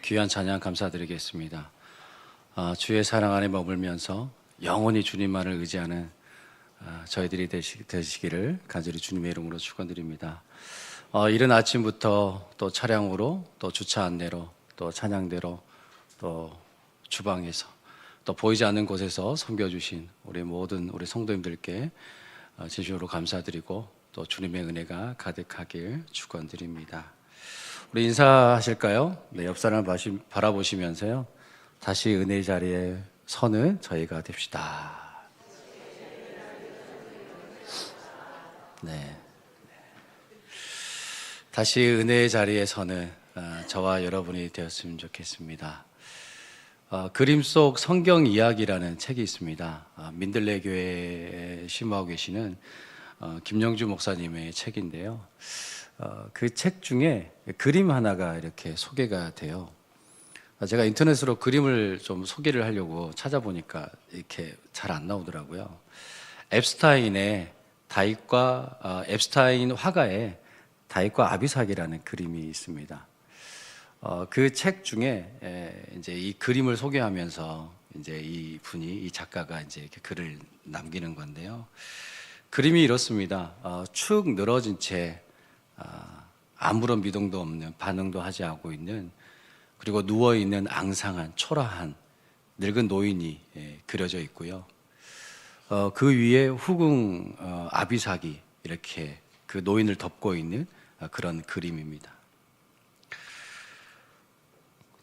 귀한 찬양 감사드리겠습니다. 주의 사랑 안에 머물면서 영원히 주님만을 의지하는 저희들이 되시기를 간절히 주님의 이름으로 축원드립니다. 이른 아침부터 또 차량으로, 또 주차 안내로, 또 찬양대로, 또 주방에서, 또 보이지 않는 곳에서 섬겨주신 우리 모든 우리 성도님들께 진심으로 감사드리고 또 주님의 은혜가 가득하길 축원드립니다. 우리 인사하실까요? 네, 옆 사람을 바라보시면서요. 다시 은혜의 자리에 서는 저희가 됩시다. 네. 다시 은혜의 자리에 서는 저와 여러분이 되었으면 좋겠습니다. 그림 속 성경 이야기라는 책이 있습니다. 민들레 교회에 심호하고 계시는 김영주 목사님의 책인데요. 그 책 중에 그림 하나가 이렇게 소개가 돼요. 제가 인터넷으로 그림을 좀 소개를 하려고 찾아보니까 이렇게 잘 안 나오더라고요. 앱스타인 화가의 다윗과 아비삭이라는 그림이 있습니다. 그 책 중에 이제 이 그림을 소개하면서 이제 이 작가가 이제 이렇게 글을 남기는 건데요. 그림이 이렇습니다. 축 늘어진 채 아무런 미동도 없는, 반응도 하지 않고 있는, 그리고 누워있는 앙상한 초라한 늙은 노인이 그려져 있고요. 그 위에 후궁 아비삭이 이렇게 그 노인을 덮고 있는 그런 그림입니다.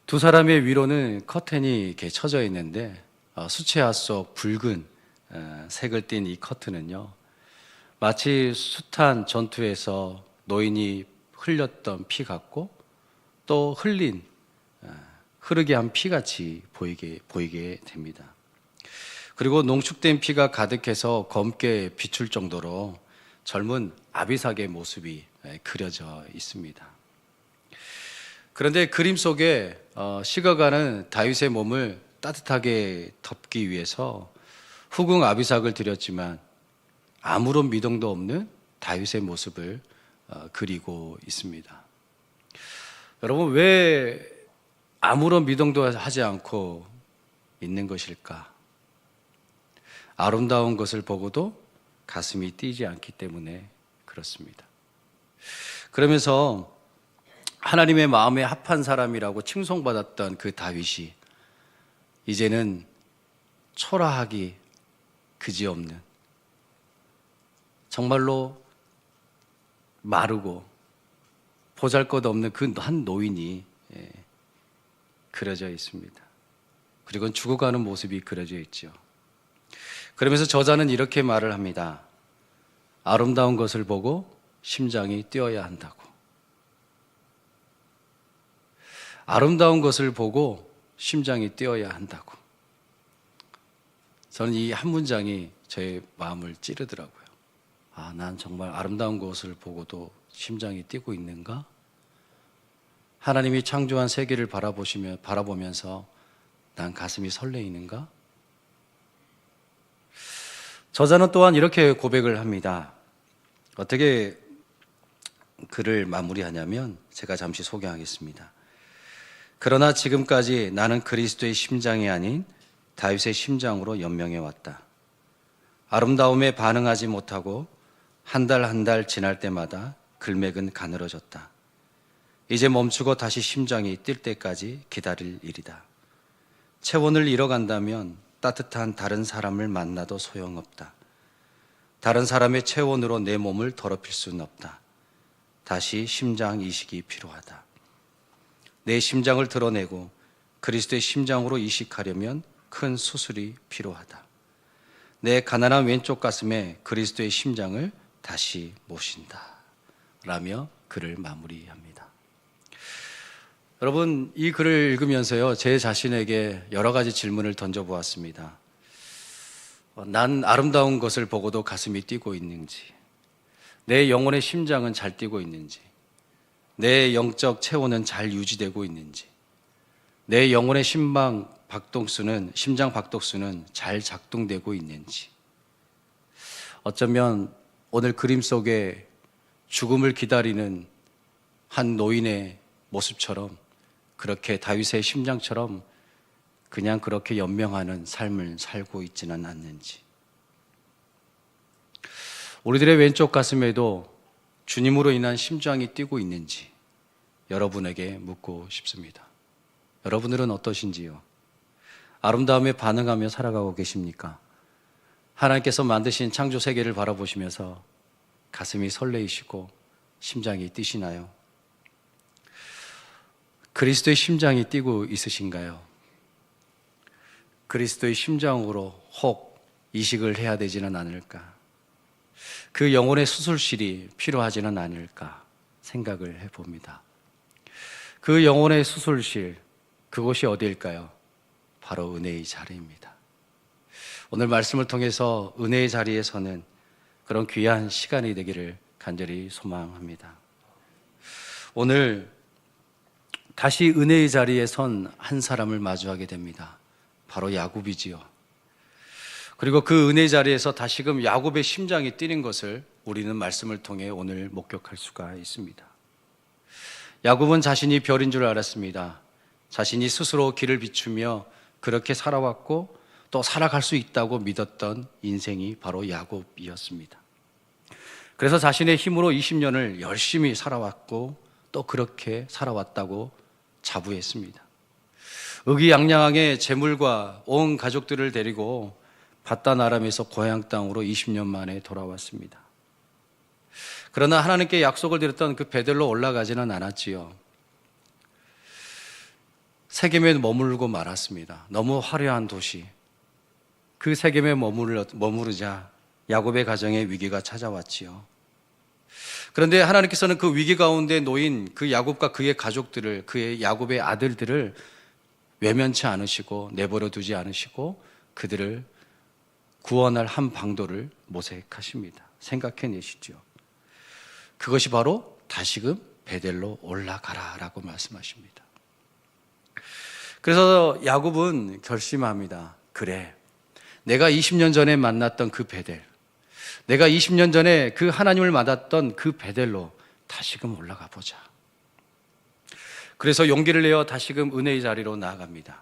두 사람의 위로는 커튼이 이렇게 쳐져 있는데 수채화 속 붉은 색을 띤 이 커튼은요, 마치 숱한 전투에서 노인이 흘렸던 피 같고 또 흐르게 한 피같이 보이게 됩니다. 그리고 농축된 피가 가득해서 검게 비출 정도로 젊은 아비삭의 모습이 그려져 있습니다. 그런데 그림 속에 식어가는 다윗의 몸을 따뜻하게 덮기 위해서 후궁 아비삭을 들였지만 아무런 미동도 없는 다윗의 모습을 그리고 있습니다. 여러분, 왜 아무런 미동도 하지 않고 있는 것일까? 아름다운 것을 보고도 가슴이 뛰지 않기 때문에 그렇습니다. 그러면서 하나님의 마음에 합한 사람이라고 칭송받았던 그 다윗이 이제는 초라하기 그지없는, 정말로 마르고 보잘것없는 그 한 노인이 그려져 있습니다. 그리고 죽어가는 모습이 그려져 있죠. 그러면서 저자는 이렇게 말을 합니다. 아름다운 것을 보고 심장이 뛰어야 한다고. 아름다운 것을 보고 심장이 뛰어야 한다고. 저는 이 한 문장이 제 마음을 찌르더라고요. 난 정말 아름다운 것을 보고도 심장이 뛰고 있는가? 하나님이 창조한 세계를 바라보면서 난 가슴이 설레이는가? 저자는 또한 이렇게 고백을 합니다. 어떻게 글을 마무리하냐면 제가 잠시 소개하겠습니다. 그러나 지금까지 나는 그리스도의 심장이 아닌 다윗의 심장으로 연명해 왔다. 아름다움에 반응하지 못하고 한 달 한 달 지날 때마다 글맥은 가늘어졌다. 이제 멈추고 다시 심장이 뛸 때까지 기다릴 일이다. 체온을 잃어간다면 따뜻한 다른 사람을 만나도 소용없다. 다른 사람의 체온으로 내 몸을 더럽힐 수는 없다. 다시 심장 이식이 필요하다. 내 심장을 드러내고 그리스도의 심장으로 이식하려면 큰 수술이 필요하다. 내 가난한 왼쪽 가슴에 그리스도의 심장을 다시 모신다. 라며 글을 마무리합니다. 여러분, 이 글을 읽으면서요, 제 자신에게 여러 가지 질문을 던져보았습니다. 난 아름다운 것을 보고도 가슴이 뛰고 있는지, 내 영혼의 심장은 잘 뛰고 있는지, 내 영적 체온은 잘 유지되고 있는지, 내 영혼의 심장 박동수는 잘 작동되고 있는지, 어쩌면 오늘 그림 속에 죽음을 기다리는 한 노인의 모습처럼 그렇게 다윗의 심장처럼 그냥 그렇게 연명하는 삶을 살고 있지는 않는지, 우리들의 왼쪽 가슴에도 주님으로 인한 심장이 뛰고 있는지 여러분에게 묻고 싶습니다. 여러분들은 어떠신지요? 아름다움에 반응하며 살아가고 계십니까? 하나님께서 만드신 창조 세계를 바라보시면서 가슴이 설레이시고 심장이 뛰시나요? 그리스도의 심장이 뛰고 있으신가요? 그리스도의 심장으로 혹 이식을 해야 되지는 않을까? 그 영혼의 수술실이 필요하지는 않을까 생각을 해봅니다. 그 영혼의 수술실, 그곳이 어디일까요? 바로 은혜의 자리입니다. 오늘 말씀을 통해서 은혜의 자리에 서는 그런 귀한 시간이 되기를 간절히 소망합니다. 오늘 다시 은혜의 자리에 선 한 사람을 마주하게 됩니다. 바로 야곱이지요. 그리고 그 은혜의 자리에서 다시금 야곱의 심장이 뛰는 것을 우리는 말씀을 통해 오늘 목격할 수가 있습니다. 야곱은 자신이 별인 줄 알았습니다. 자신이 스스로 길을 비추며 그렇게 살아왔고 또 살아갈 수 있다고 믿었던 인생이 바로 야곱이었습니다. 그래서 자신의 힘으로 20년을 열심히 살아왔고 또 그렇게 살아왔다고 자부했습니다. 의기양양하게 재물과 온 가족들을 데리고 바단 아람에서 고향 땅으로 20년 만에 돌아왔습니다. 그러나 하나님께 약속을 드렸던 그 베델로 올라가지는 않았지요. 세겜에 머물고 말았습니다. 너무 화려한 도시. 그 세겜에 머무르자 야곱의 가정에 위기가 찾아왔지요. 그런데 하나님께서는 그 위기 가운데 놓인 그 야곱과 그의 가족들을, 그의 야곱의 아들들을 외면치 않으시고 내버려 두지 않으시고 그들을 구원할 한 방도를 모색하십니다. 생각해내시죠. 그것이 바로 다시금 베델로 올라가라라고 말씀하십니다. 그래서 야곱은 결심합니다. 그래, 내가 20년 전에 만났던 그 베델, 내가 20년 전에 그 하나님을 만났던 그 베델로 다시금 올라가 보자. 그래서 용기를 내어 다시금 은혜의 자리로 나아갑니다.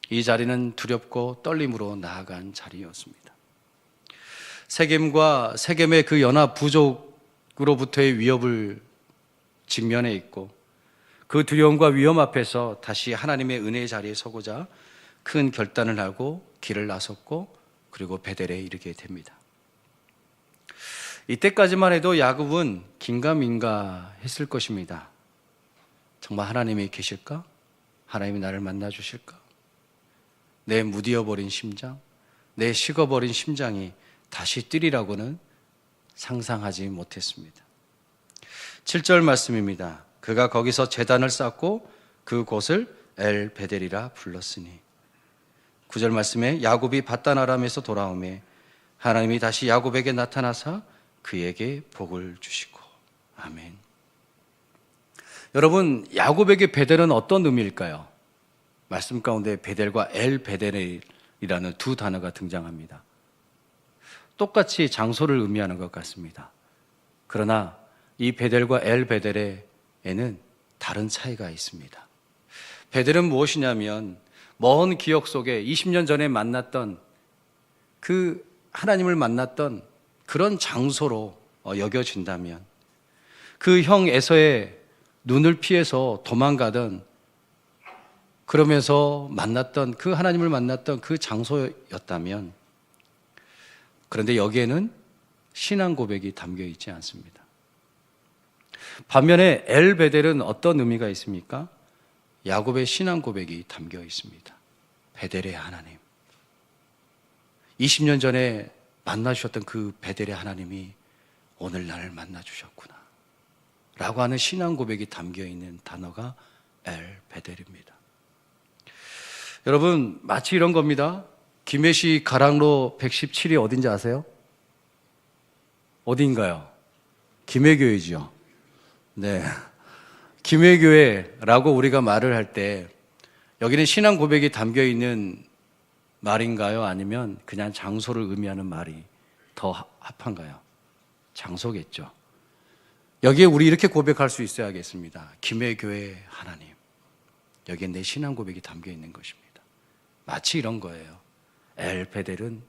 이 자리는 두렵고 떨림으로 나아간 자리였습니다. 세겜과 세겜의 그 연합 부족으로부터의 위협을 직면해 있고 그 두려움과 위험 앞에서 다시 하나님의 은혜의 자리에 서고자 큰 결단을 하고 길을 나섰고 그리고 베델에 이르게 됩니다. 이때까지만 해도 야곱은 긴가민가 했을 것입니다. 정말 하나님이 계실까? 하나님이 나를 만나 주실까? 내 무디어버린 심장, 내 식어버린 심장이 다시 뛰리라고는 상상하지 못했습니다. 7절 말씀입니다. 그가 거기서 제단을 쌓고 그곳을 엘 베델이라 불렀으니. 9절 말씀에 야곱이 바단 아람에서 돌아오매 하나님이 다시 야곱에게 나타나사 그에게 복을 주시고. 아멘. 여러분, 야곱에게 베델은 어떤 의미일까요? 말씀 가운데 베델과 엘 베델이라는 두 단어가 등장합니다. 똑같이 장소를 의미하는 것 같습니다. 그러나 이 베델과 엘 베델에는 다른 차이가 있습니다. 베델은 무엇이냐면 먼 기억 속에 20년 전에 만났던 그 하나님을 만났던 그런 장소로 여겨진다면 그 형 에서의 눈을 피해서 도망가던 그러면서 만났던 그 하나님을 만났던 그 장소였다면, 그런데 여기에는 신앙 고백이 담겨 있지 않습니다. 반면에 엘 베델은 어떤 의미가 있습니까? 야곱의 신앙 고백이 담겨 있습니다. 베델의 하나님, 20년 전에 만나주셨던 그 베델의 하나님이 오늘 나를 만나주셨구나 라고 하는 신앙 고백이 담겨 있는 단어가 엘 베델입니다. 여러분, 마치 이런 겁니다. 김해시 가랑로 117이 어딘지 아세요? 어딘가요? 김해교회지요. 네, 김해교회라고 우리가 말을 할 때 여기는 신앙 고백이 담겨 있는 말인가요? 아니면 그냥 장소를 의미하는 말이 더 합한가요? 장소겠죠. 여기에 우리 이렇게 고백할 수 있어야겠습니다. 김해교회 하나님, 여기에 내 신앙 고백이 담겨 있는 것입니다. 마치 이런 거예요. 엘 베델은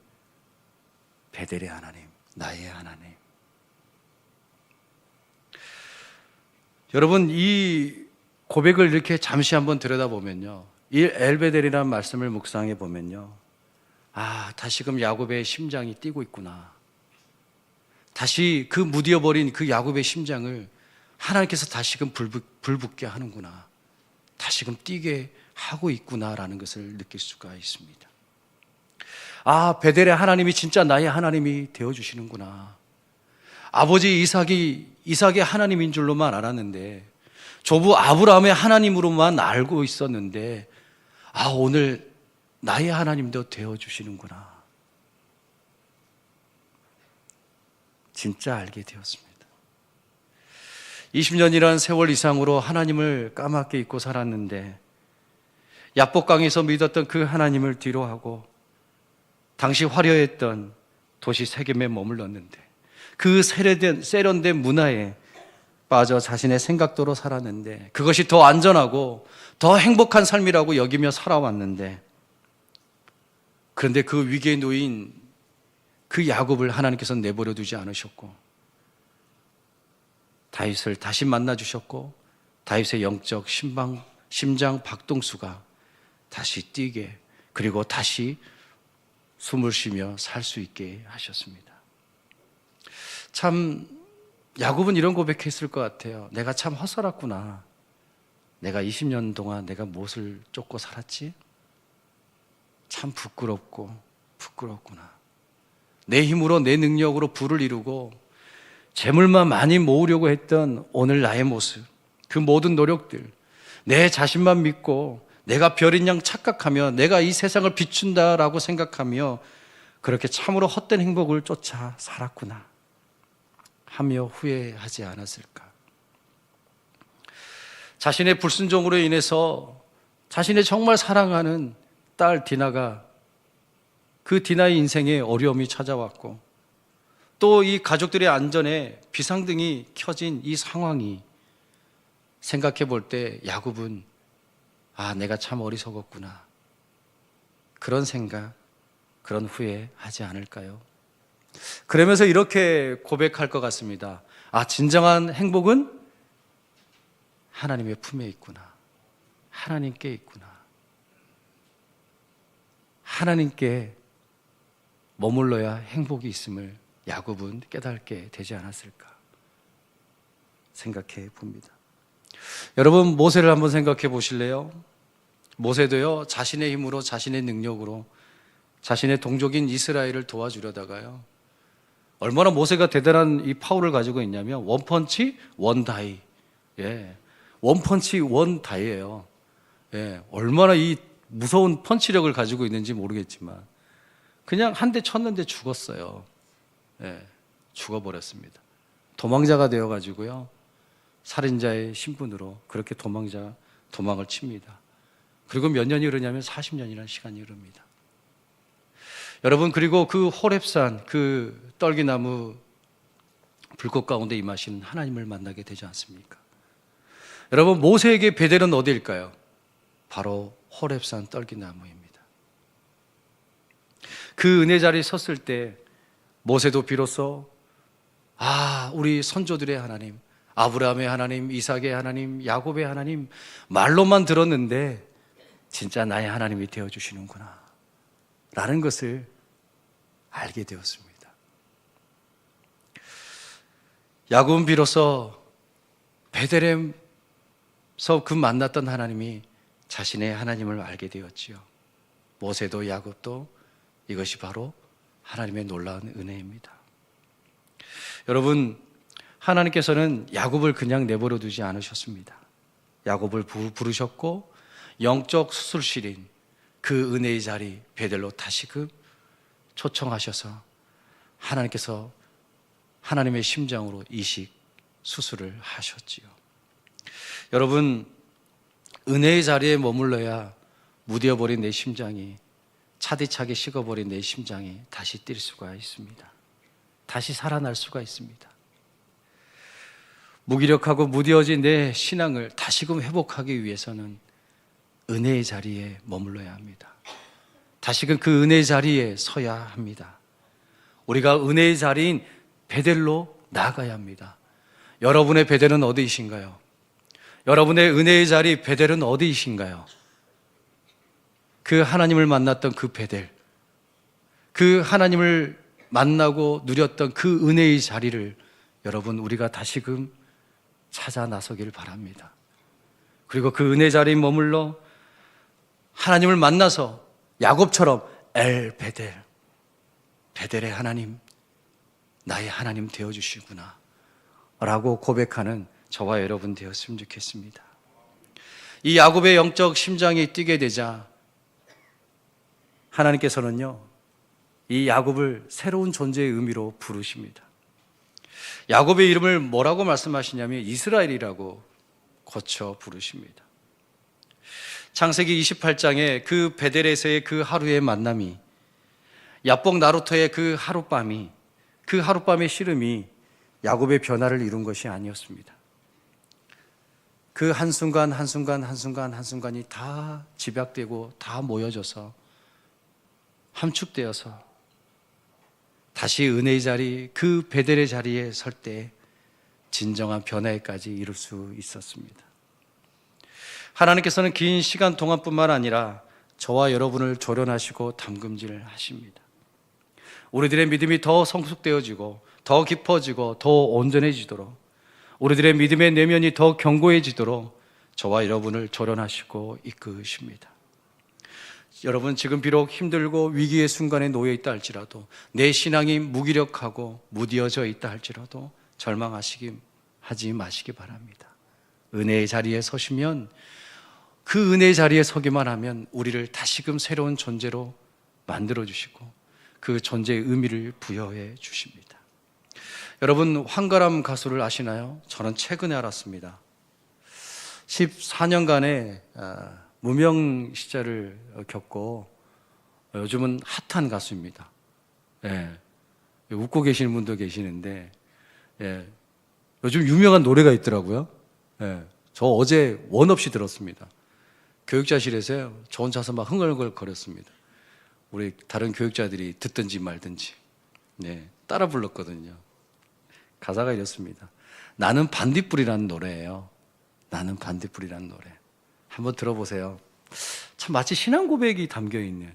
베델의 하나님, 나의 하나님. 여러분, 이 고백을 이렇게 잠시 한번 들여다보면요, 이 엘베델이라는 말씀을 묵상해 보면요, 다시금 야곱의 심장이 뛰고 있구나. 다시 그 무디어버린 그 야곱의 심장을 하나님께서 다시금 불붙게 하는구나, 다시금 뛰게 하고 있구나라는 것을 느낄 수가 있습니다. 베델의 하나님이 진짜 나의 하나님이 되어주시는구나. 아버지 이삭의 하나님인 줄로만 알았는데, 조부 아브라함의 하나님으로만 알고 있었는데, 오늘 나의 하나님도 되어주시는구나. 진짜 알게 되었습니다. 20년이라는 세월 이상으로 하나님을 까맣게 잊고 살았는데, 야복강에서 믿었던 그 하나님을 뒤로하고 당시 화려했던 도시 세겜에 머물렀는데, 그 세련된 문화에 빠져 자신의 생각대로 살았는데, 그것이 더 안전하고 더 행복한 삶이라고 여기며 살아왔는데, 그런데 그 위기에 놓인 그 야곱을 하나님께서 내버려 두지 않으셨고, 다윗을 다시 만나 주셨고, 다윗의 영적 심장 박동수가 다시 뛰게, 그리고 다시 숨을 쉬며 살 수 있게 하셨습니다. 참 야곱은 이런 고백했을 것 같아요. 내가 참 헛살았구나. 내가 20년 동안 내가 무엇을 쫓고 살았지? 참 부끄럽구나. 내 힘으로, 내 능력으로 부를 이루고 재물만 많이 모으려고 했던 오늘 나의 모습, 그 모든 노력들, 내 자신만 믿고 내가 별인 양 착각하며 내가 이 세상을 비춘다라고 생각하며 그렇게 참으로 헛된 행복을 쫓아 살았구나 하며 후회하지 않았을까? 자신의 불순종으로 인해서 자신의 정말 사랑하는 딸 디나가, 그 디나의 인생에 어려움이 찾아왔고, 또 이 가족들의 안전에 비상등이 켜진 이 상황이 생각해 볼 때 야곱은 내가 참 어리석었구나, 그런 생각, 그런 후회 하지 않을까요? 그러면서 이렇게 고백할 것 같습니다. 진정한 행복은 하나님의 품에 있구나. 하나님께 있구나. 하나님께 머물러야 행복이 있음을 야곱은 깨닫게 되지 않았을까 생각해 봅니다. 여러분, 모세를 한번 생각해 보실래요? 모세도요, 자신의 힘으로, 자신의 능력으로 자신의 동족인 이스라엘을 도와주려다가요, 얼마나 모세가 대단한 이 파워를 가지고 있냐면 원펀치 원다이. 원펀치 원다이예요. 얼마나 이 무서운 펀치력을 가지고 있는지 모르겠지만 그냥 한 대 쳤는데 죽었어요. 죽어버렸습니다. 도망자가 되어가지고요, 살인자의 신분으로 그렇게 도망을 칩니다. 그리고 몇 년이 흐르냐면 40년이라는 시간이 흐릅니다. 여러분, 그리고 그 호렙산, 그 떨기나무 불꽃 가운데 임하시는 하나님을 만나게 되지 않습니까? 여러분, 모세에게 베델은 어디일까요? 바로 호렙산 떨기나무입니다. 그 은혜 자리에 섰을 때 모세도 비로소 우리 선조들의 하나님, 아브라함의 하나님, 이삭의 하나님, 야곱의 하나님, 말로만 들었는데 진짜 나의 하나님이 되어주시는구나 라는 것을 알게 되었습니다. 야곱은 비로소 베들레헴에서 그 만났던 하나님이 자신의 하나님을 알게 되었지요. 모세도 야곱도 이것이 바로 하나님의 놀라운 은혜입니다. 여러분, 하나님께서는 야곱을 그냥 내버려 두지 않으셨습니다. 야곱을 부르셨고 영적 수술실인 그 은혜의 자리 베델로 다시금 초청하셔서 하나님께서 하나님의 심장으로 이식 수술을 하셨지요. 여러분, 은혜의 자리에 머물러야 무뎌버린 내 심장이, 차디차게 식어버린 내 심장이 다시 뛸 수가 있습니다. 다시 살아날 수가 있습니다. 무기력하고 무뎌진 내 신앙을 다시금 회복하기 위해서는 은혜의 자리에 머물러야 합니다. 다시금 그 은혜의 자리에 서야 합니다. 우리가 은혜의 자리인 베델로 나아가야 합니다. 여러분의 베델은 어디이신가요? 여러분의 은혜의 자리 베델은 어디이신가요? 그 하나님을 만났던 그 베델, 그 하나님을 만나고 누렸던 그 은혜의 자리를 여러분 우리가 다시금 찾아 나서길 바랍니다. 그리고 그 은혜 자리에 머물러 하나님을 만나서 야곱처럼 엘 베델, 베델의 하나님, 나의 하나님 되어주시구나 라고 고백하는 저와 여러분 되었으면 좋겠습니다. 이 야곱의 영적 심장이 뛰게 되자 하나님께서는요, 이 야곱을 새로운 존재의 의미로 부르십니다. 야곱의 이름을 뭐라고 말씀하시냐면 이스라엘이라고 고쳐 부르십니다. 창세기 28장에 그 베델에서의 그 하루의 만남이, 야복 나루터의 그 하룻밤이, 그 하룻밤의 씨름이 야곱의 변화를 이룬 것이 아니었습니다. 그 한순간 한순간 한순간 한순간이 다 집약되고 다 모여져서 함축되어서 다시 은혜의 자리, 그 베델의 자리에 설 때 진정한 변화에까지 이룰 수 있었습니다. 하나님께서는 긴 시간 동안뿐만 아니라 저와 여러분을 조련하시고 담금질 하십니다. 우리들의 믿음이 더 성숙되어지고 더 깊어지고 더 온전해지도록, 우리들의 믿음의 내면이 더 견고해지도록 저와 여러분을 조련하시고 이끄십니다. 여러분, 지금 비록 힘들고 위기의 순간에 놓여 있다 할지라도, 내 신앙이 무기력하고 무디어져 있다 할지라도 절망하지 마시기 바랍니다. 은혜의 자리에 서시면, 그 은혜의 자리에 서기만 하면 우리를 다시금 새로운 존재로 만들어 주시고 그 존재의 의미를 부여해 주십니다. 여러분, 황가람 가수를 아시나요? 저는 최근에 알았습니다. 14년간의 무명 시절을 겪고 요즘은 핫한 가수입니다. 예, 웃고 계시는 분도 계시는데, 예, 요즘 유명한 노래가 있더라고요. 예, 저 어제 원 없이 들었습니다. 교육자실에서요, 저 혼자서 막 흥얼흥얼 거렸습니다. 우리 다른 교육자들이 듣든지 말든지. 네, 따라 불렀거든요. 가사가 이렇습니다. 나는 반딧불이라는 노래예요. 나는 반딧불이라는 노래. 한번 들어보세요. 참 마치 신앙 고백이 담겨있는,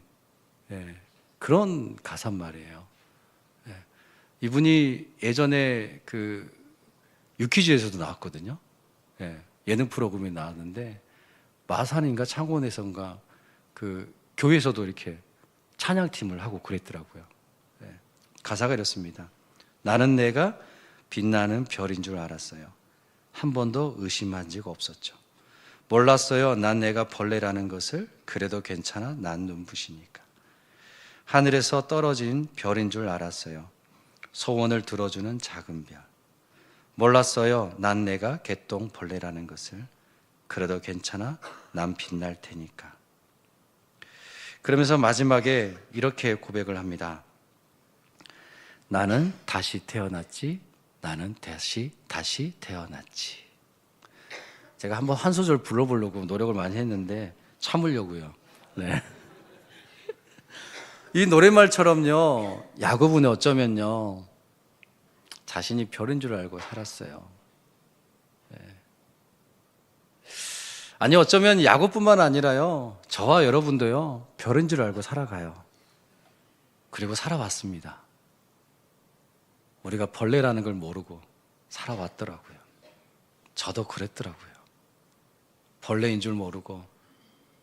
예, 그런 가사란 말이에요. 예, 이분이 예전에 그 유퀴즈에서도 나왔거든요. 예, 예능 프로그램에 나왔는데 마산인가 창원에서인가 그 교회에서도 이렇게 찬양팀을 하고 그랬더라고요. 예, 가사가 이렇습니다. 나는 내가 빛나는 별인 줄 알았어요. 한 번도 의심한 적 없었죠. 몰랐어요. 난 내가 벌레라는 것을. 그래도 괜찮아. 난 눈부시니까. 하늘에서 떨어진 별인 줄 알았어요. 소원을 들어주는 작은 별. 몰랐어요. 난 내가 개똥 벌레라는 것을. 그래도 괜찮아. 난 빛날 테니까. 그러면서 마지막에 이렇게 고백을 합니다. 나는 다시 태어났지. 나는 다시 태어났지. 제가 한번 한 소절 불러보려고 노력을 많이 했는데 참으려고요. 네. 이 노랫말처럼요, 야곱은 어쩌면요, 자신이 별인 줄 알고 살았어요. 네. 아니, 어쩌면 야곱뿐만 아니라요, 저와 여러분도요, 별인 줄 알고 살아가요. 그리고 살아왔습니다. 우리가 벌레라는 걸 모르고 살아왔더라고요. 저도 그랬더라고요. 벌레인 줄 모르고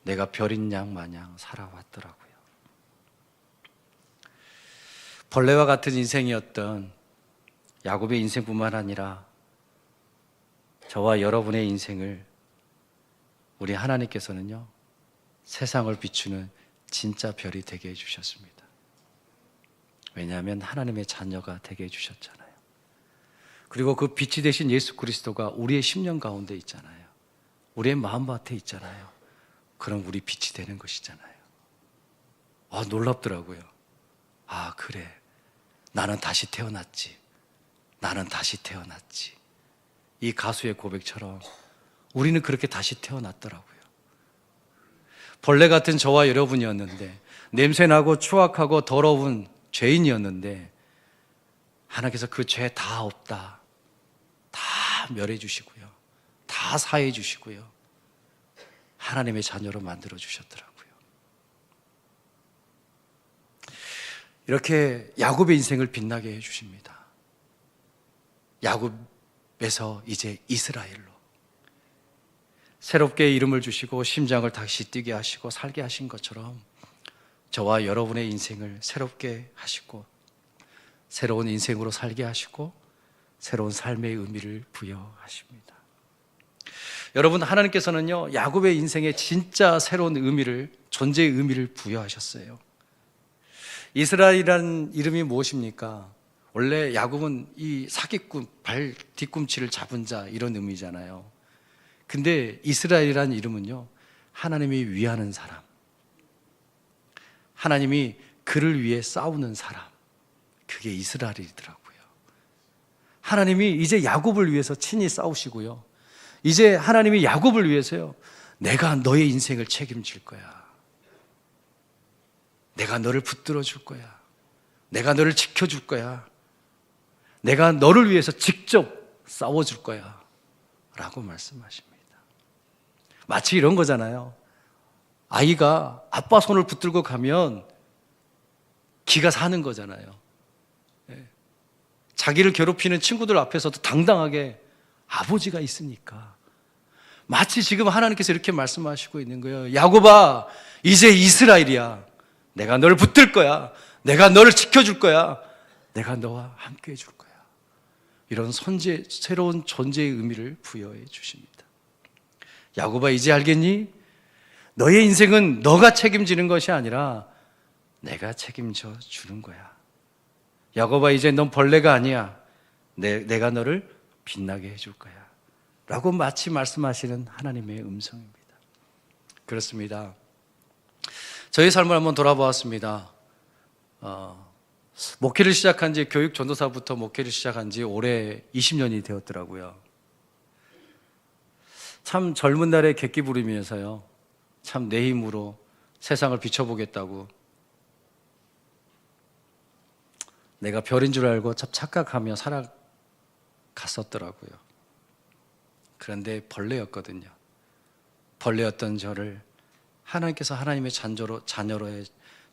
내가 별인 양 마냥 살아왔더라고요. 벌레와 같은 인생이었던 야곱의 인생뿐만 아니라 저와 여러분의 인생을 우리 하나님께서는요, 세상을 비추는 진짜 별이 되게 해주셨습니다. 왜냐하면 하나님의 자녀가 되게 해주셨잖아요. 그리고 그 빛이 되신 예수 그리스도가 우리의 심령 가운데 있잖아요. 우리의 마음밭에 있잖아요. 그럼 우리 빛이 되는 것이잖아요. 아, 놀랍더라고요. 아, 그래. 나는 다시 태어났지. 나는 다시 태어났지. 이 가수의 고백처럼 우리는 그렇게 다시 태어났더라고요. 벌레 같은 저와 여러분이었는데, 냄새나고 추악하고 더러운 죄인이었는데 하나님께서 그 죄 다 없다, 다 멸해 주시고요, 다 사해 주시고요, 하나님의 자녀로 만들어 주셨더라고요. 이렇게 야곱의 인생을 빛나게 해 주십니다. 야곱에서 이제 이스라엘로 새롭게 이름을 주시고 심장을 다시 뛰게 하시고 살게 하신 것처럼 저와 여러분의 인생을 새롭게 하시고 새로운 인생으로 살게 하시고 새로운 삶의 의미를 부여하십니다. 여러분, 하나님께서는요, 야곱의 인생에 진짜 새로운 의미를, 존재의 의미를 부여하셨어요. 이스라엘이라는 이름이 무엇입니까? 원래 야곱은 이 사기꾼, 발 뒤꿈치를 잡은 자, 이런 의미잖아요. 근데 이스라엘이라는 이름은요, 하나님이 위하는 사람, 하나님이 그를 위해 싸우는 사람, 그게 이스라엘이더라고요. 하나님이 이제 야곱을 위해서 친히 싸우시고요, 이제 하나님이 야곱을 위해서요, 내가 너의 인생을 책임질 거야, 내가 너를 붙들어 줄 거야, 내가 너를 지켜줄 거야, 내가 너를 위해서 직접 싸워줄 거야 라고 말씀하십니다. 마치 이런 거잖아요. 아이가 아빠 손을 붙들고 가면 기가 사는 거잖아요. 자기를 괴롭히는 친구들 앞에서도 당당하게 아버지가 있으니까. 마치 지금 하나님께서 이렇게 말씀하시고 있는 거예요. 야곱아, 이제 이스라엘이야. 내가 너를 붙들 거야. 내가 너를 지켜줄 거야. 내가 너와 함께 해줄 거야. 이런 새로운 존재의 의미를 부여해 주십니다. 야곱아, 이제 알겠니? 너의 인생은 너가 책임지는 것이 아니라 내가 책임져 주는 거야. 야곱아, 이제 넌 벌레가 아니야. 내가 너를 빛나게 해줄 거야 라고 마치 말씀하시는 하나님의 음성입니다. 그렇습니다. 저희 삶을 한번 돌아보았습니다. 목회를 시작한 지, 교육 전도사부터 목회를 시작한 지 올해 20년이 되었더라고요. 참 젊은 날에 객기 부리면서요, 참 내 힘으로 세상을 비춰보겠다고, 내가 별인 줄 알고 참 착각하며 살아갔었더라고요. 그런데 벌레였거든요. 벌레였던 저를 하나님께서 하나님의 자녀로의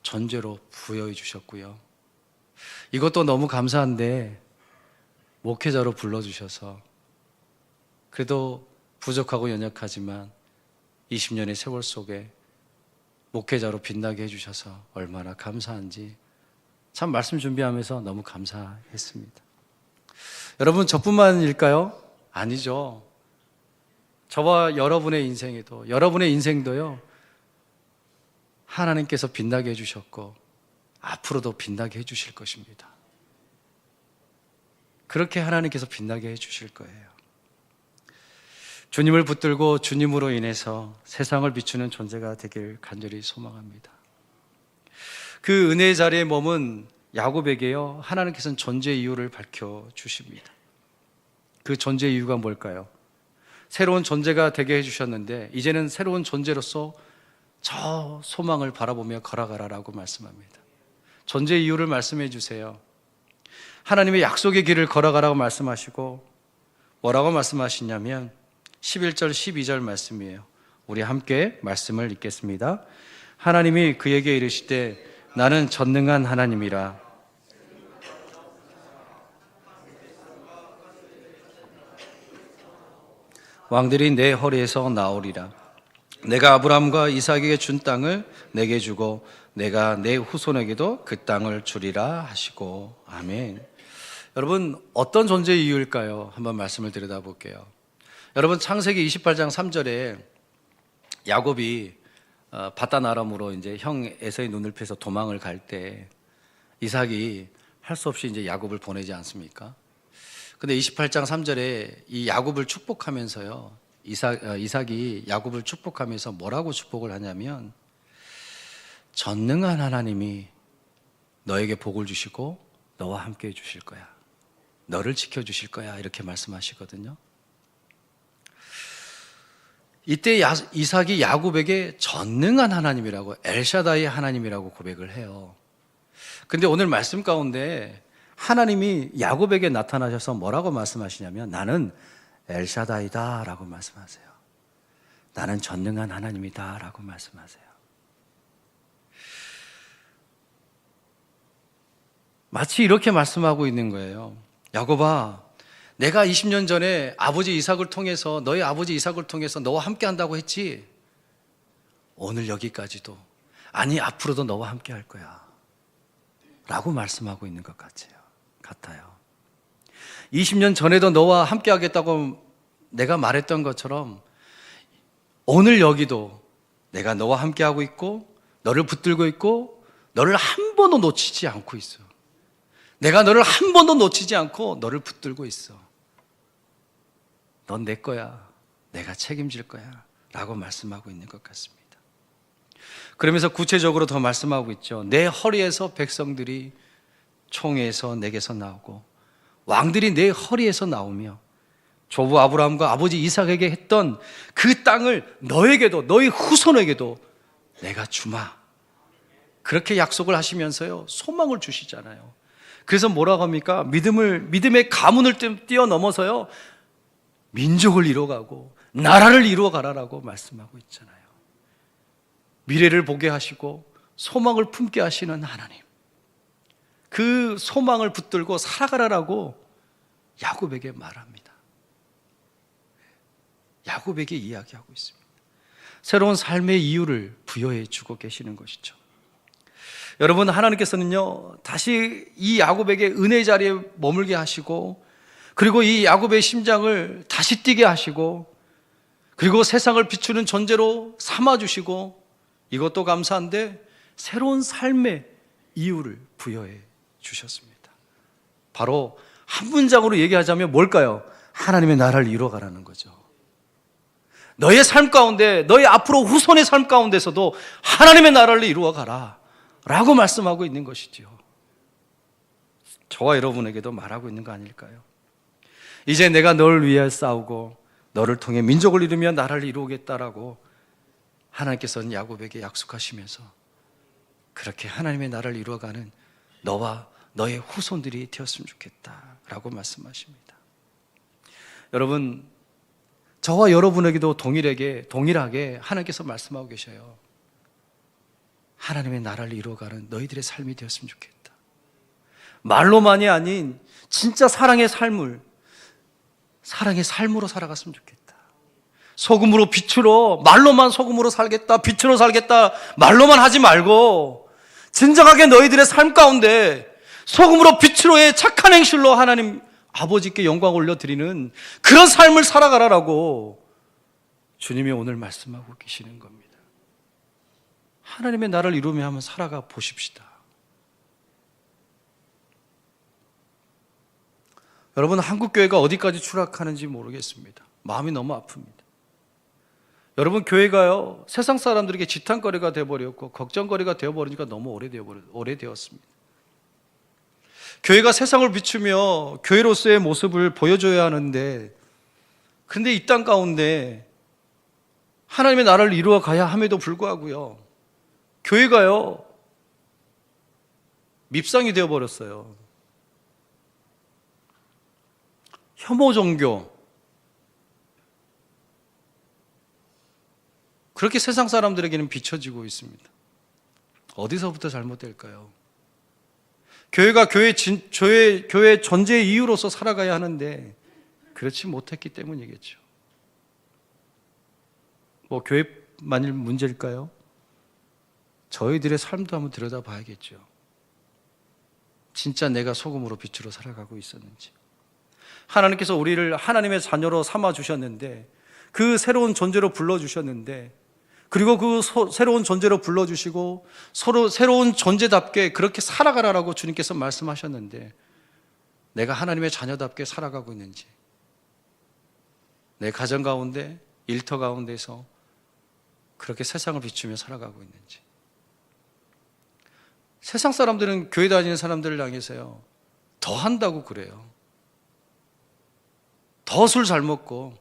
존재로 부여해 주셨고요, 이것도 너무 감사한데 목회자로 불러주셔서, 그래도 부족하고 연약하지만 20년의 세월 속에 목회자로 빛나게 해주셔서 얼마나 감사한지 참 말씀 준비하면서 너무 감사했습니다. 여러분, 저뿐만일까요? 아니죠. 저와 여러분의 인생에도, 여러분의 인생도요, 하나님께서 빛나게 해주셨고 앞으로도 빛나게 해주실 것입니다. 그렇게 하나님께서 빛나게 해주실 거예요. 주님을 붙들고 주님으로 인해서 세상을 비추는 존재가 되길 간절히 소망합니다. 그 은혜의 자리에 머문 야곱에게요, 하나님께서는 존재의 이유를 밝혀주십니다. 그 존재의 이유가 뭘까요? 새로운 존재가 되게 해주셨는데 이제는 새로운 존재로서 저 소망을 바라보며 걸어가라라고 말씀합니다. 존재의 이유를 말씀해 주세요. 하나님의 약속의 길을 걸어가라고 말씀하시고, 뭐라고 말씀하시냐면 11절 12절 말씀이에요. 우리 함께 말씀을 읽겠습니다. 하나님이 그에게 이르시되 나는 전능한 하나님이라. 왕들이 내 허리에서 나오리라. 내가 아브라함과 이삭에게 준 땅을 내게 주고 내가 내 후손에게도 그 땅을 주리라 하시고. 아멘. 여러분, 어떤 존재의 이유일까요? 한번 말씀을 들여다볼게요. 여러분, 창세기 28장 3절에 야곱이 바단 아람으로 이제 형 에서의 눈을 피해서 도망을 갈 때 이삭이 할 수 없이 이제 야곱을 보내지 않습니까? 근데 28장 3절에 이 야곱을 축복하면서요, 이삭이 야곱을 축복하면서 뭐라고 축복을 하냐면 전능한 하나님이 너에게 복을 주시고 너와 함께 해 주실 거야, 너를 지켜주실 거야, 이렇게 말씀하시거든요. 이때 이삭이 야곱에게 전능한 하나님이라고, 엘샤다이 하나님이라고 고백을 해요. 근데 오늘 말씀 가운데 하나님이 야곱에게 나타나셔서 뭐라고 말씀하시냐면 나는 엘샤다이다 라고 말씀하세요. 나는 전능한 하나님이다 라고 말씀하세요. 마치 이렇게 말씀하고 있는 거예요. 야곱아, 내가 20년 전에 아버지 이삭을 통해서, 너희 아버지 이삭을 통해서 너와 함께 한다고 했지? 오늘 여기까지도, 아니 앞으로도 너와 함께 할 거야 라고 말씀하고 있는 것 같아요. 20년 전에도 너와 함께 하겠다고 내가 말했던 것처럼 오늘 여기도 내가 너와 함께 하고 있고 너를 붙들고 있고 너를 한 번도 놓치지 않고 있어. 내가 너를 한 번도 놓치지 않고 너를 붙들고 있어. 넌 내 거야. 내가 책임질 거야 라고 말씀하고 있는 것 같습니다. 그러면서 구체적으로 더 말씀하고 있죠. 내 허리에서 백성들이 총에서 내게서 나오고 왕들이 내 허리에서 나오며 조부 아브라함과 아버지 이삭에게 했던 그 땅을 너에게도 너희 후손에게도 내가 주마. 그렇게 약속을 하시면서요 소망을 주시잖아요. 그래서 뭐라고 합니까? 믿음의 가문을 뛰어넘어서요 민족을 이루어가고 나라를 이루어가라라고 말씀하고 있잖아요. 미래를 보게 하시고 소망을 품게 하시는 하나님, 그 소망을 붙들고 살아가라라고 야곱에게 말합니다. 야곱에게 이야기하고 있습니다. 새로운 삶의 이유를 부여해 주고 계시는 것이죠. 여러분, 하나님께서는요 다시 이 야곱에게 은혜 자리에 머물게 하시고, 그리고 이 야곱의 심장을 다시 뛰게 하시고, 그리고 세상을 비추는 존재로 삼아주시고, 이것도 감사한데 새로운 삶의 이유를 부여해 주셨습니다. 바로 한 문장으로 얘기하자면 뭘까요? 하나님의 나라를 이루어가라는 거죠. 너의 삶 가운데, 너의 앞으로 후손의 삶 가운데서도 하나님의 나라를 이루어가라 라고 말씀하고 있는 것이죠. 저와 여러분에게도 말하고 있는 거 아닐까요? 이제 내가 너를 위해 싸우고 너를 통해 민족을 이루며 나라를 이루겠다라고 하나님께서는 야곱에게 약속하시면서 그렇게 하나님의 나라를 이루어가는 너와 너의 후손들이 되었으면 좋겠다라고 말씀하십니다. 여러분, 저와 여러분에게도 동일하게 하나님께서 말씀하고 계셔요. 하나님의 나라를 이루어가는 너희들의 삶이 되었으면 좋겠다. 말로만이 아닌 진짜 사랑의 삶으로 살아갔으면 좋겠다. 소금으로 빛으로, 말로만 소금으로 살겠다, 빛으로 살겠다 말로만 하지 말고 진정하게 너희들의 삶 가운데 소금으로 빛으로의 착한 행실로 하나님 아버지께 영광 올려드리는 그런 삶을 살아가라라고 주님이 오늘 말씀하고 계시는 겁니다. 하나님의 나라를 이루며 한번 살아가 보십시다. 여러분, 한국교회가 어디까지 추락하는지 모르겠습니다. 마음이 너무 아픕니다. 여러분, 교회가요 세상 사람들에게 지탄거리가 되어버렸고 걱정거리가 되어버리니까 너무 오래되었습니다. 교회가 세상을 비추며 교회로서의 모습을 보여줘야 하는데, 근데 이 땅 가운데 하나님의 나라를 이루어 가야 함에도 불구하고요 교회가요 밉상이 되어버렸어요. 혐오 종교, 그렇게 세상 사람들에게는 비춰지고 있습니다. 어디서부터 잘못될까요? 교회가 교회 존재의 이유로서 살아가야 하는데 그렇지 못했기 때문이겠죠. 뭐 교회만일 문제일까요? 저희들의 삶도 한번 들여다봐야겠죠. 진짜 내가 소금으로 빛으로 살아가고 있었는지. 하나님께서 우리를 하나님의 자녀로 삼아주셨는데, 그 새로운 존재로 불러주셨는데, 그리고 그 새로운 존재로 불러주시고 서로 새로운 존재답게 그렇게 살아가라라고 주님께서 말씀하셨는데, 내가 하나님의 자녀답게 살아가고 있는지, 내 가정 가운데, 일터 가운데서 그렇게 세상을 비추며 살아가고 있는지. 세상 사람들은 교회 다니는 사람들을 향해서요 더 한다고 그래요. 더 술 잘 먹고,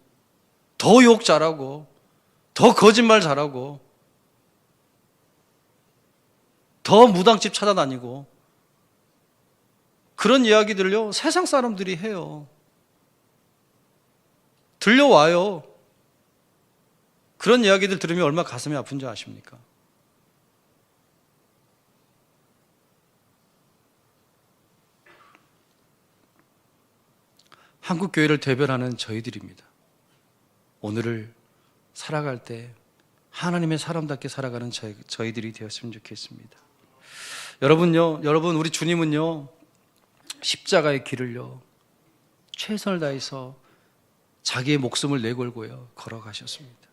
더 욕 잘하고, 더 거짓말 잘하고, 더 무당집 찾아다니고, 그런 이야기들을요, 세상 사람들이 해요. 들려와요. 그런 이야기들 들으면 얼마나 가슴이 아픈 줄 아십니까? 한국교회를 대변하는 저희들입니다. 오늘을 살아갈 때 하나님의 사람답게 살아가는 저희들이 되었으면 좋겠습니다. 여러분, 우리 주님은요, 십자가의 길을요, 최선을 다해서 자기의 목숨을 내걸고요, 걸어가셨습니다.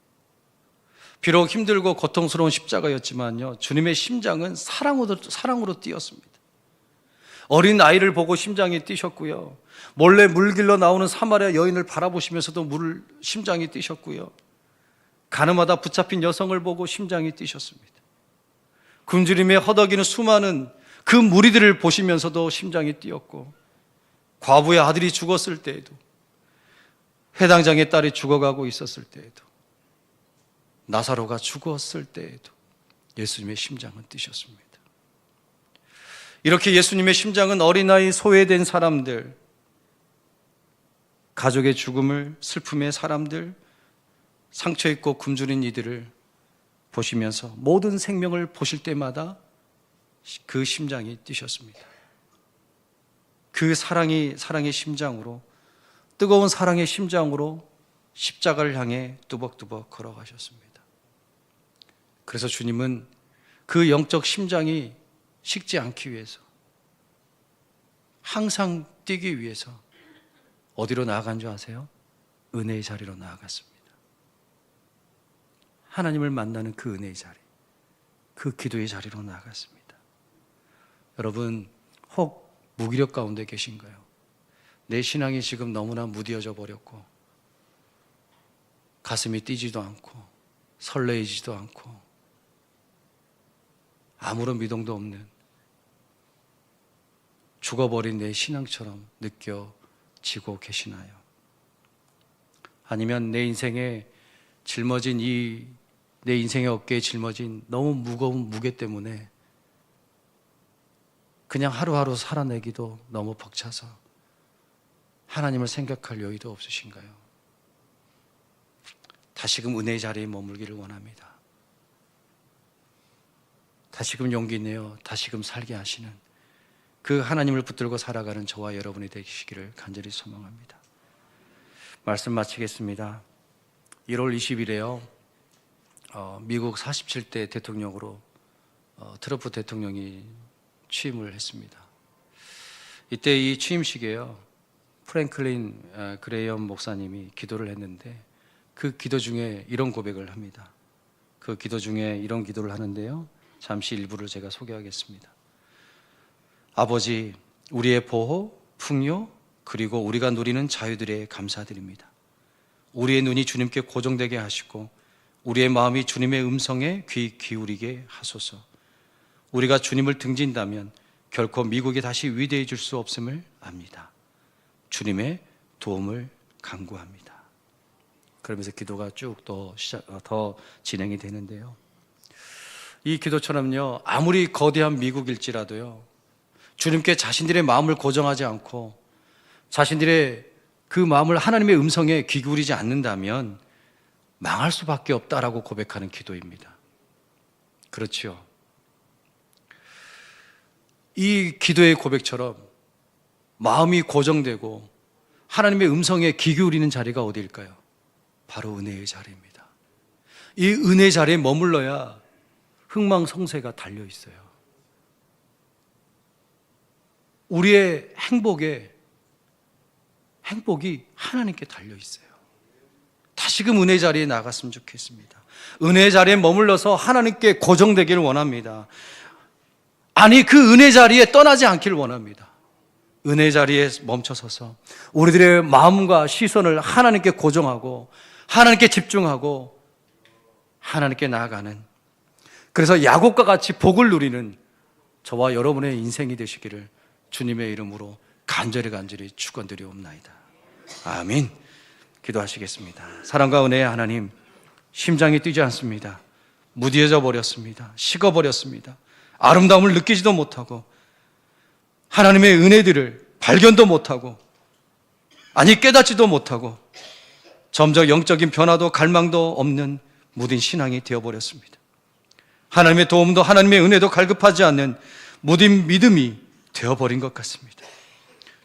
비록 힘들고 고통스러운 십자가였지만요, 주님의 심장은 사랑으로 뛰었습니다. 어린 아이를 보고 심장이 뛰셨고요, 몰래 물길로 나오는 사마리아 여인을 바라보시면서도 심장이 뛰셨고요, 가늠하다 붙잡힌 여성을 보고 심장이 뛰셨습니다. 굶주림에 허덕이는 수많은 그 무리들을 보시면서도 심장이 뛰었고, 과부의 아들이 죽었을 때에도, 회당장의 딸이 죽어가고 있었을 때에도, 나사로가 죽었을 때에도 예수님의 심장은 뛰셨습니다. 이렇게 예수님의 심장은 어린아이, 소외된 사람들, 가족의 죽음을, 슬픔의 사람들, 상처 있고 굶주린 이들을 보시면서 모든 생명을 보실 때마다 그 심장이 뛰셨습니다. 그 사랑의 심장으로, 뜨거운 사랑의 심장으로 십자가를 향해 뚜벅뚜벅 걸어가셨습니다. 그래서 주님은 그 영적 심장이 식지 않기 위해서, 항상 뛰기 위해서 어디로 나아간 줄 아세요? 은혜의 자리로 나아갔습니다. 하나님을 만나는 그 은혜의 자리, 그 기도의 자리로 나아갔습니다. 여러분, 혹 무기력 가운데 계신가요? 내 신앙이 지금 너무나 무뎌져 버렸고, 가슴이 뛰지도 않고 설레이지도 않고 아무런 미동도 없는 죽어버린 내 신앙처럼 느껴지고 계시나요? 아니면 내 인생에 짊어진 내 인생의 어깨에 짊어진 너무 무거운 무게 때문에 그냥 하루하루 살아내기도 너무 벅차서 하나님을 생각할 여유도 없으신가요? 다시금 은혜의 자리에 머물기를 원합니다. 다시금 용기 내어 다시금 살게 하시는 그 하나님을 붙들고 살아가는 저와 여러분이 되시기를 간절히 소망합니다. 말씀 마치겠습니다. 1월 20일에요, 미국 47대 대통령으로 트럼프 대통령이 취임을 했습니다. 이때 이 취임식에요, 프랭클린 그레이엄 목사님이 기도를 했는데, 그 기도 중에 이런 고백을 합니다. 그 기도 중에 이런 기도를 하는데요, 잠시 일부를 제가 소개하겠습니다. 아버지, 우리의 보호, 풍요, 그리고 우리가 누리는 자유들에 감사드립니다. 우리의 눈이 주님께 고정되게 하시고 우리의 마음이 주님의 음성에 귀 기울이게 하소서. 우리가 주님을 등진다면 결코 미국이 다시 위대해질 수 없음을 압니다. 주님의 도움을 간구합니다. 그러면서 기도가 쭉 더 진행이 되는데요, 이 기도처럼요, 아무리 거대한 미국일지라도요, 주님께 자신들의 마음을 고정하지 않고 자신들의 그 마음을 하나님의 음성에 귀 기울이지 않는다면 망할 수밖에 없다라고 고백하는 기도입니다. 그렇죠? 이 기도의 고백처럼 마음이 고정되고 하나님의 음성에 귀 기울이는 자리가 어디일까요? 바로 은혜의 자리입니다. 이 은혜의 자리에 머물러야 흥망성쇠가 달려 있어요. 우리의 행복이 하나님께 달려 있어요. 다시금 은혜 자리에 나갔으면 좋겠습니다. 은혜 자리에 머물러서 하나님께 고정되기를 원합니다. 아니, 그 은혜 자리에 떠나지 않기를 원합니다. 은혜 자리에 멈춰서서 우리들의 마음과 시선을 하나님께 고정하고 하나님께 집중하고 하나님께 나아가는, 그래서 야곱과 같이 복을 누리는 저와 여러분의 인생이 되시기를 주님의 이름으로 간절히 축원드리옵나이다. 아멘. 기도하시겠습니다. 사랑과 은혜의 하나님, 심장이 뛰지 않습니다. 무디해져 버렸습니다. 식어버렸습니다. 아름다움을 느끼지도 못하고 하나님의 은혜들을 발견도 못하고, 아니 깨닫지도 못하고, 점점 영적인 변화도 갈망도 없는 무딘 신앙이 되어버렸습니다. 하나님의 도움도 하나님의 은혜도 갈급하지 않는 무딘 믿음이 되어버린 것 같습니다.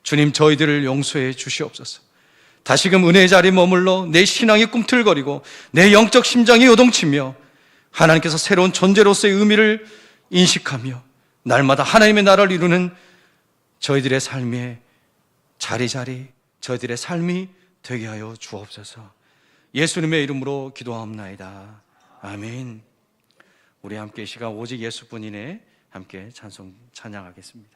주님, 저희들을 용서해 주시옵소서. 다시금 은혜의 자리에 머물러 내 신앙이 꿈틀거리고 내 영적 심장이 요동치며 하나님께서 새로운 존재로서의 의미를 인식하며 날마다 하나님의 나라를 이루는 저희들의 삶의 자리자리, 저희들의 삶이 되게 하여 주옵소서. 예수님의 이름으로 기도하옵나이다. 아멘. 우리 함께 이 시간 오직 예수뿐이네 함께 찬양하겠습니다.